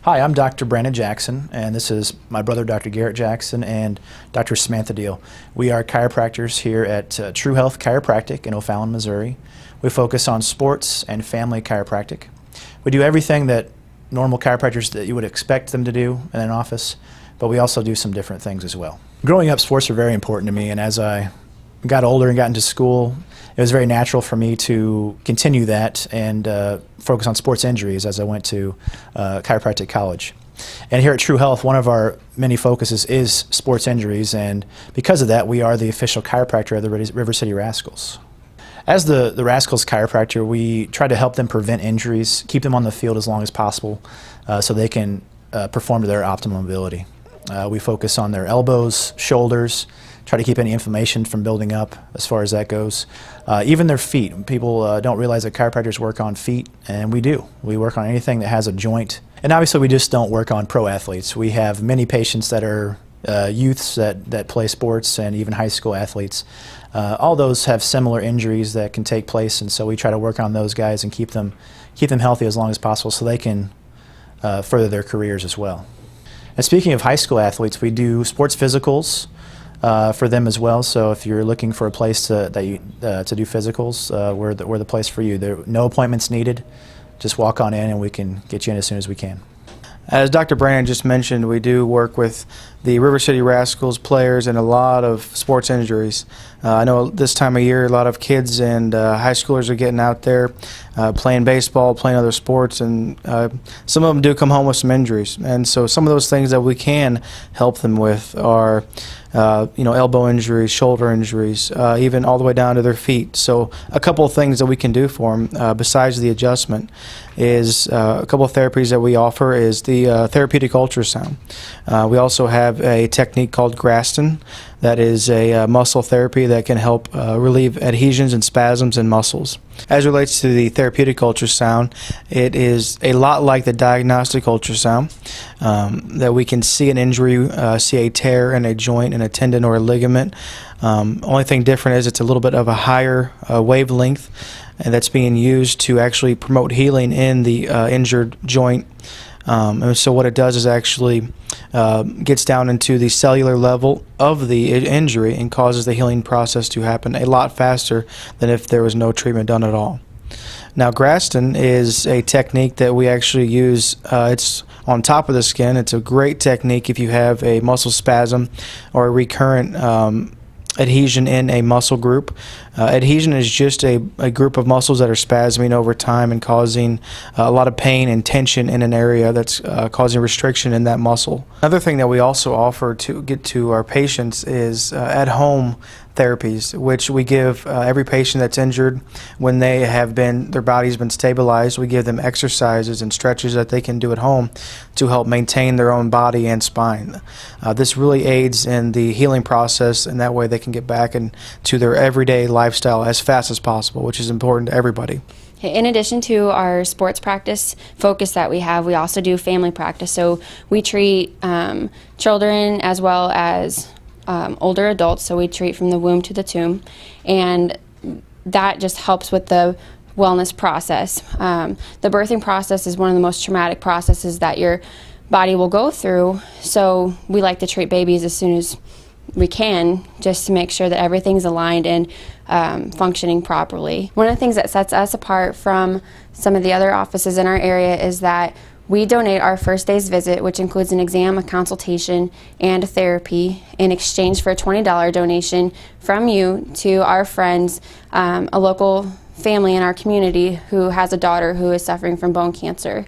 Hi, I'm Dr. Brandon Jackson, and this is my brother, Dr. Garrett Jackson, and Dr. Samantha Deal. We are chiropractors here at True Health Chiropractic in OFallon, Missouri. We focus on sports and family chiropractic. We do everything that normal chiropractors that you would expect them to do in an office, but we also do some different things as well. Growing up, sports were very important to me, and as I got older and got into school, it was very natural for me to continue that and focus on sports injuries as I went to chiropractic college. And here at True Health, one of our many focuses is sports injuries, and because of that, we are the official chiropractor of the River City Rascals. As the Rascals chiropractor, we try to help them prevent injuries, keep them on the field as long as possible so they can perform to their optimum ability. We focus on their elbows, shoulders, try to keep any inflammation from building up as far as that goes. Even their feet. People don't realize that chiropractors work on feet, and we do. We work on anything that has a joint. And obviously we just don't work on pro athletes. We have many patients that are youths that play sports and even high school athletes. All those have similar injuries that can take place, and so we try to work on those guys and keep them healthy as long as possible so they can further their careers as well. And speaking of high school athletes, we do sports physicals for them as well. So if you're looking for a place to do physicals, we're the place for you. There are no appointments needed. Just walk on in and we can get you in as soon as we can. As Dr. Brandon just mentioned, we do work with the River City Rascals players and a lot of sports injuries. I know this time of year a lot of kids and high schoolers are getting out there playing baseball, playing other sports, and some of them do come home with some injuries. And so some of those things that we can help them with are elbow injuries, shoulder injuries, even all the way down to their feet. So a couple of things that we can do for them besides the adjustment is a couple of therapies that we offer is the therapeutic ultrasound. We also have a technique called Graston that is a muscle therapy that can help relieve adhesions and spasms in muscles. As it relates to the therapeutic ultrasound, it is a lot like the diagnostic ultrasound that we can see an injury, see a tear in a joint, in a tendon or a ligament. Only thing different is it's a little bit of a higher wavelength, and that's being used to actually promote healing in the injured joint. And so what it does is actually gets down into the cellular level of the injury and causes the healing process to happen a lot faster than if there was no treatment done at all. Now, Graston is a technique that we actually use. It's on top of the skin. It's a great technique if you have a muscle spasm or a recurrent adhesion in a muscle group. Adhesion is just a group of muscles that are spasming over time and causing a lot of pain and tension in an area that's causing restriction in that muscle. Another thing that we also offer to get to our patients is at-home therapies, which we give every patient that's injured when their body's been stabilized. We give them exercises and stretches that they can do at home to help maintain their own body and spine. This really aids in the healing process, and that way they can get back into their everyday lifestyle as fast as possible, which is important to everybody. In addition to our sports practice focus that we have, we also do family practice. So we treat children as well as older adults, so we treat from the womb to the tomb, and that just helps with the wellness process. The birthing process is one of the most traumatic processes that your body will go through, so we like to treat babies as soon as we can, just to make sure that everything's aligned and functioning properly. One of the things that sets us apart from some of the other offices in our area is that we donate our first day's visit, which includes an exam, a consultation, and a therapy, in exchange for a $20 donation from you to our friends, a local family in our community who has a daughter who is suffering from bone cancer.